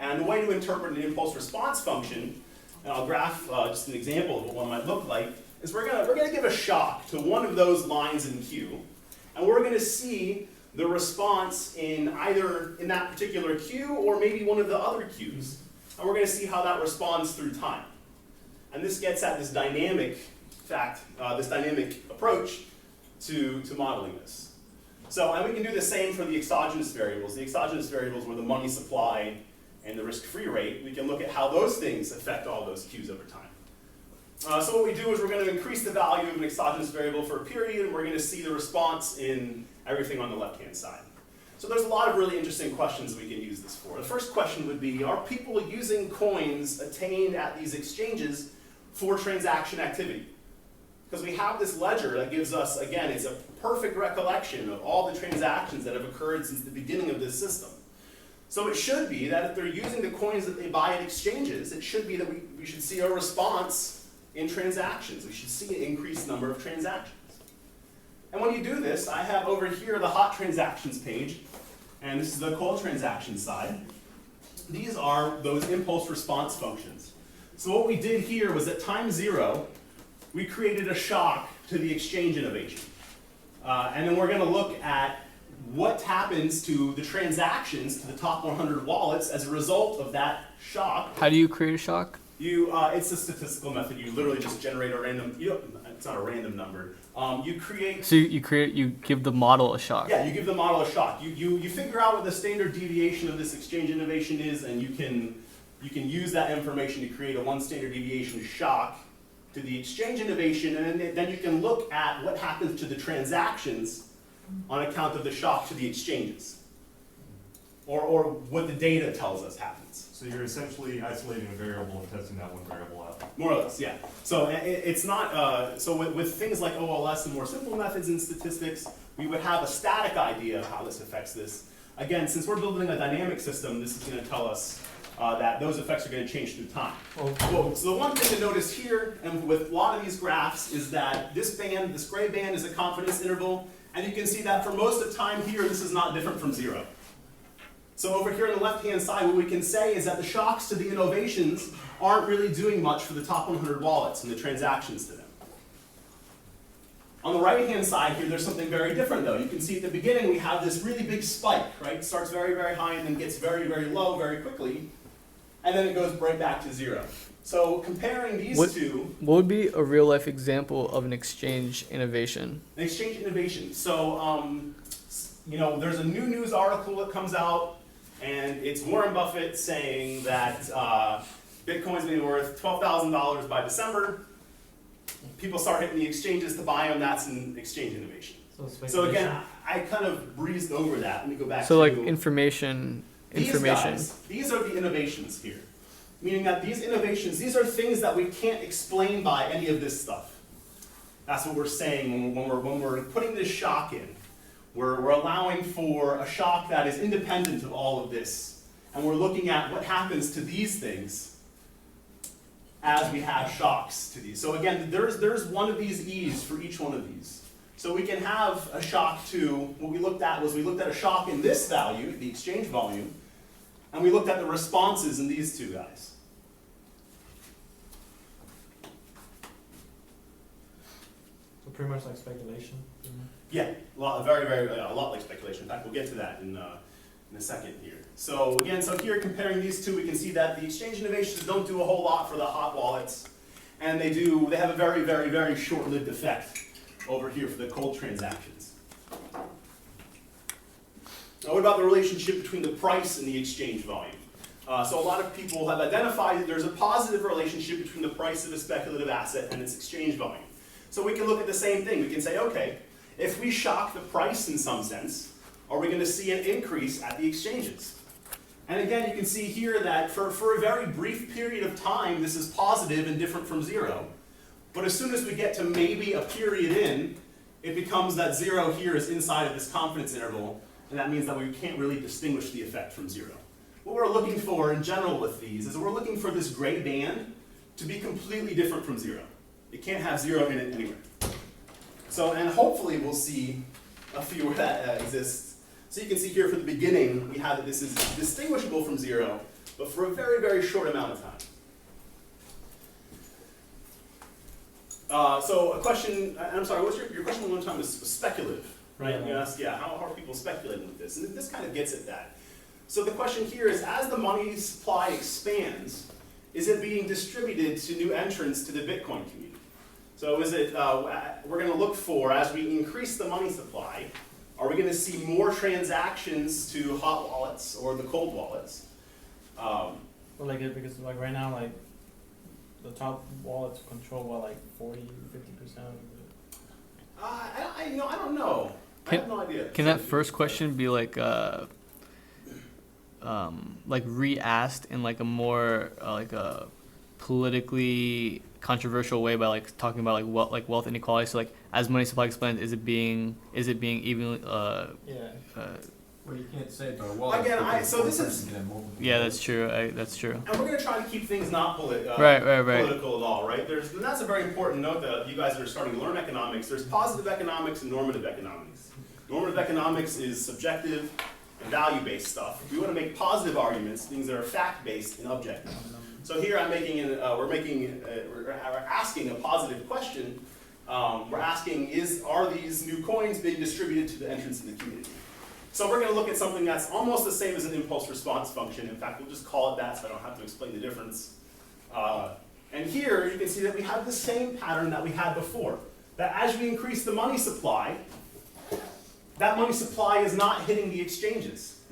And the way to interpret an impulse response function, and I'll graph just an example of what one might look like, is we're gonna give a shock to one of those lines in Q, and we're gonna see the response in either in that particular Q or maybe one of the other Qs. And we're gonna see how that responds through time. And this gets at this dynamic this dynamic approach to modeling this. So, and we can do the same for the exogenous variables. The exogenous variables were the money supply and the risk-free rate. We can look at how those things affect all those Qs over time. So what we do is we're going to increase the value of an exogenous variable for a period, and we're going to see the response in everything on the left-hand side. So there's a lot of really interesting questions we can use this for. The first question would be, are people using coins attained at these exchanges for transaction activity? Because we have this ledger that gives us, again, it's a perfect recollection of all the transactions that have occurred since the beginning of this system. So it should be that if they're using the coins that they buy at exchanges, it should be that we should see a response in transactions. We should see an increased number of transactions. And when you do this, I have over here the hot transactions page, and this is the cold transactions side. These are those impulse response functions. So what we did here was at time 0, we created a shock to the exchange innovation. And then we're going to look at what happens to the transactions to the top 100 wallets as a result of that shock. How do you create a shock? It's a statistical method. You literally just generate a random, it's not a random number. You create. So you give the model a shock. Yeah, you give the model a shock. You figure out what the standard deviation of this exchange innovation is, and you can use that information to create a one standard deviation shock to the exchange innovation, and then you can look at what happens to the transactions on account of the shock to the exchanges, or what the data tells us happens. So you're essentially isolating a variable and testing that one variable out. More or less, yeah. So it's not, so with things like OLS and more simple methods in statistics, we would have a static idea of how this affects this. Again, since we're building a dynamic system, this is going to tell us that those effects are going to change through time. So the one thing to notice here, and with a lot of these graphs, is that this band, this gray band, is a confidence interval, and you can see that for most of the time here, this is not different from 0. So over here on the left-hand side, what we can say is that the shocks to the innovations aren't really doing much for the top 100 wallets and the transactions to them. On the right-hand side here, there's something very different, though. You can see at the beginning, we have this really big spike, right? It starts very, very high and then gets very, very low very quickly, and then it goes right back to 0. So comparing these two... What would be a real-life example of an exchange innovation? An exchange innovation. So, there's a new news article that comes out, and it's Warren Buffett saying that Bitcoin's going to be worth $12,000 by December. People start hitting the exchanges to buy them. That's an exchange innovation. So again, I kind of breezed over that. Let me go back to... So like information. These guys, these are the innovations here. Meaning that these innovations, these are things that we can't explain by any of this stuff. That's what we're saying when we're putting this shock in. We're allowing for a shock that is independent of all of this. And we're looking at what happens to these things as we have shocks to these. So again, there's one of these E's for each one of these. So we can have a shock to, what we looked at a shock in this value, the exchange volume, and we looked at the responses in these two guys. So pretty much like speculation. Yeah, a lot like speculation. In fact, we'll get to that in a second here. So again, here comparing these two, we can see that the exchange innovations don't do a whole lot for the hot wallets, and they have a very, very, very short-lived effect over here for the cold transactions. Now, what about the relationship between the price and the exchange volume? So a lot of people have identified that there's a positive relationship between the price of a speculative asset and its exchange volume. So we can look at the same thing. We can say, okay, if we shock the price in some sense, are we going to see an increase at the exchanges? And again, you can see here that for a very brief period of time, this is positive and different from 0. But as soon as we get to maybe a period in, it becomes that 0 here is inside of this confidence interval, and that means that we can't really distinguish the effect from 0. What we're looking for in general with these is we're looking for this gray band to be completely different from 0. It can't have 0 in it anywhere. So, and hopefully we'll see a few where that exists. So you can see here for the beginning, we have that this is distinguishable from 0, but for a very, very short amount of time. So a question, I'm sorry, what's your question one time was speculative, right? You asked, yeah, how are people speculating with this? And this kind of gets at that. So the question here is, as the money supply expands, is it being distributed to new entrants to the Bitcoin community? So is it, we're going to look for, as we increase the money supply, are we going to see more transactions to hot wallets or the cold wallets? Well, like, because like right now, like, the top wallets control what, like 40, 50% of it? I don't know. I have no idea. Can that first question be like re-asked in like a more like a politically controversial way by like talking about like wealth inequality? So like as money supply expands, is it being evenly Well, you can't say it. Again, so this is, yeah, that's true. That's true. and we're going to try to keep things not Right. political at all, right? And that's a very important note that you guys that are starting to learn economics. There's positive economics and normative economics. Normative economics is subjective and value-based stuff. We want to make positive arguments, things that are fact-based and objective. So here I'm making we're asking a positive question. We're asking, are these new coins being distributed to the entrants in the community? So we're going to look at something that's almost the same as an impulse response function. In fact, we'll just call it that so I don't have to explain the difference. And here you can see that we have the same pattern that we had before. That as we increase the money supply, that money supply is not hitting the exchanges.